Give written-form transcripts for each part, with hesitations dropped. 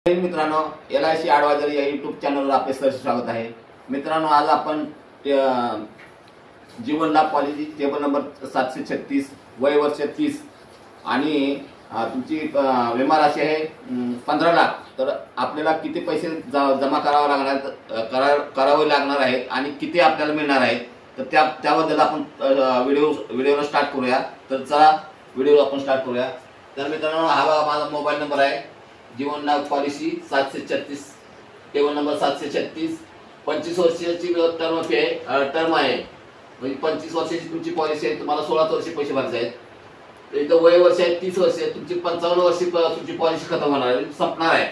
मित्रांनो, LIC adviser या YouTube चॅनलवर आपले सहर्ष स्वागत आहे। मित्रांनो, आज आपण जीवन लाभ पॉलिसी टेबल नंबर 736 वय वर्ष 30 आणि तुमची विमा राशी आहे 15 लाख। तर आपल्याला किती पैसे जमा करावे लागणार आहेत आणि किती आपल्याला मिळणार आहेत, तर त्याबद्दल आपण व्हिडिओला स्टार्ट करूया। तर चला व्हिडिओ आपण स्टार्ट करूया। तर मित्रांनो, हा माझा मोबाईल नंबर आहे, जीवन लाभ पॉलिसी 736 टेबल नंबर 736। 25 वर्षाची टर्म आहे, म्हणजे 25 वर्षाची तुमची पॉलिसी आहे। तुम्हाला 16 वर्षे पैसे भरायचे आहेत। तर इथं वय वर्ष आहे 30 वर्ष, तुमची 55 वर्षी तुमची पॉलिसी खतम होणार आहे, संपणार आहे।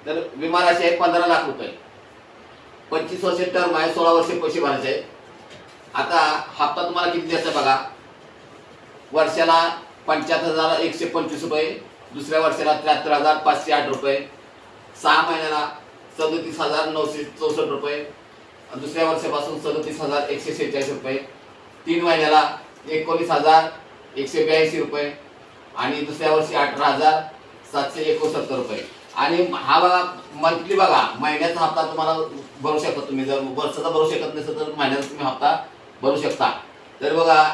तर विमा राशी आहे 15 लाख रुपये। 25 वर्ष टर्म आहे, 16 वर्षे पैसे भरायचे आहेत। आता हप्ता तुम्हाला किती द्यायचा बघा। वर्षाला 75,125 रुपये, दुसऱ्या वर्षाला 73,508 रुपये, 6 महिन्याला 37,964 रुपये, दुसऱ्या वर्षापासून 37,146 रुपये, 3 महिन्याला 19,182 रुपये आणि दुसऱ्या वर्षी 18,769 रुपये। आणि हा बघा मंथली बघा, महिन्याचा हप्ता तुम्हाला भरू शकता तुम्ही। जर वर्षाचा भरू शकत नसेल तर महिन्याचा तुम्ही हप्ता भरू शकता। तर बघा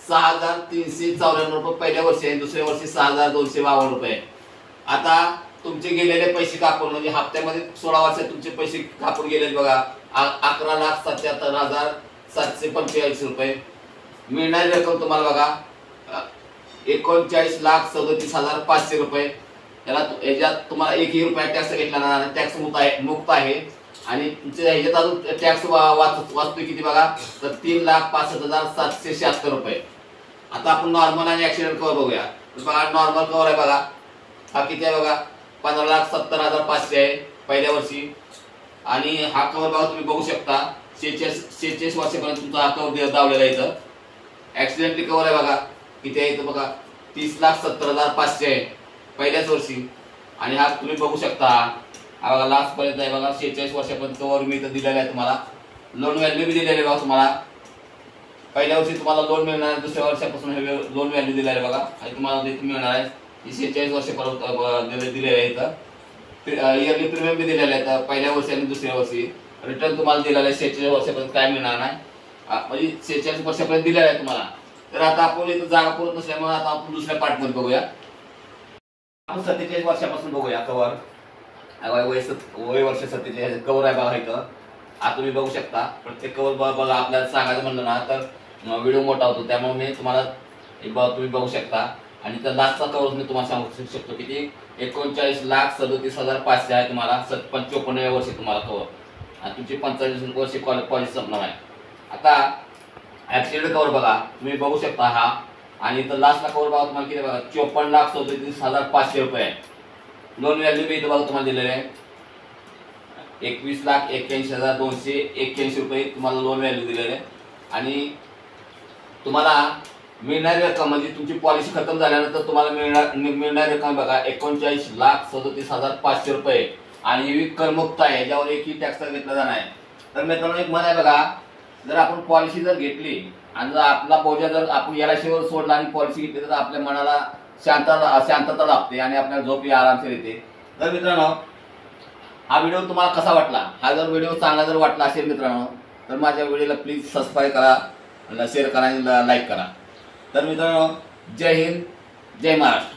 6,394 रुपये पहिल्या वर्षी आहे, दुसऱ्या वर्षी 6,252 रुपये। आता तुमचे गेलेले पैसे कापून, म्हणजे हप्त्यामध्ये 16 वर्षात तुमचे पैसे कापून गेले बघा 11,77,745 रुपये। मिळणारी रक्कम तुम्हाला बघा 39,37,500 रुपये। याच्यात तुम्हाला 1 रुपया टॅक्स घेतला नाही, टॅक्स मुक्त आहे। आणि ह्याच्यात अजून टॅक्स वाचतोय किती बघा, तर 3,65,776 रुपये। आता आपण नॉर्मल आणि ऍक्सिडेंट कव्हर बघूया। बघा नॉर्मल कव्हर आहे बघा, हा किती आहे बघा 15,70,500 आहे पहिल्या वर्षी। आणि हा कव्हर बघा तुम्ही बघू शकता 46 वर्षापर्यंत तुमचा हा कव्हर दावलेला आहे। इथं ऍक्सिडेंटली कव्हर आहे बघा किती आहे, इथं बघा 30,70,500 आहे पहिल्याच वर्षी। आणि हा तुम्ही बघू शकता हा बघा लास्ट पर्यंत आहे बघा 46 वर्षापर्यंत कव्हर मी इथं दिलेला आहे। तुम्हाला लोन व्हॅल्यू बी दिलेली आहे बघा। तुम्हाला पहिल्या वर्षी तुम्हाला लोन मिळणार आहे, दुसऱ्या वर्षापासून हे लोन व्हॅल्यू दिलेलं आहे बघा, आणि तुम्हाला इथे मिळणार आहे 46 वर्षापर्यंत दिलेलं आहे। इथं इयरली प्रीमियम बी दिलेलं आहे पहिल्या वर्षी आणि दुसऱ्या वर्षी। रिटर्न तुम्हाला दिलेलं आहे 46 वर्षापर्यंत काय मिळणार नाही, म्हणजे 46 वर्षापर्यंत दिलेलं आहे तुम्हाला। तर आता आपण इथं जागा पुरत नसल्यामुळे आता आपण दुसऱ्या पार्टमध्ये बघूया। आपण 47 वर्षापासून बघूया कव्हर। वय वर्ष 47 कव्हर आहे बघा इथं। आता तुम्ही बघू शकता प्रत्येक कव्हर बघा। आपल्याला सांगायचं म्हणलं ना तर व्हिडिओ मोठा होतो, त्यामुळे मी तुम्हाला तुम्ही बघू शकता। आणि तर लास्टचा कव्हर मी तुम्हाला सांगू शकतो किती 39,37,500 आहे तुम्हाला 55व्या वर्षी तुम्हाला कव्हर, आणि तुमची 45 वर्षी पॉलिसी संपणार आहे। आता ऍक्सिडेंट कव्हर बघा तुम्ही बघू शकता हा, आणि तर लास्टला कव्हर बघा तुम्हाला किती बघा 54,37,500 रुपये आहे। लोन व्हॅल्यू बी इथं बघा तुम्हाला दिलेले आहे 21,81,281 रुपये तुम्हाला लोन व्हॅल्यू दिलेले आहे। आणि तुम्हाला मिळणारी रक्कम, म्हणजे तुमची पॉलिसी खतम झाल्यानंतर तुम्हाला मिळणारी रक्कम बघा 39,37,500 रुपये। आणि ही करमुक्त आहे, याच्यावर एकही टॅक्स घेतला जाणार आहे। तर मित्रांनो, एक म्हण आहे बघा, जर आपण पॉलिसी जर घेतली आणि जर आपला बोजा जर आपण LIC वर सोडला आणि पॉलिसी घेतली तर आपल्या मनाला शांतता लाभते आणि आपल्याला झोप आरामशीर येते। तर मित्रांनो, हा व्हिडिओ तुम्हाला कसा वाटला? हा जर व्हिडिओ चांगला जर वाटला असेल मित्रांनो, तर माझ्या व्हिडिओला प्लीज सबस्क्राईब करा, शेअर करा आणि लाईक करा। तर मित्रांनो, जय हिंद, जय महाराष्ट्र।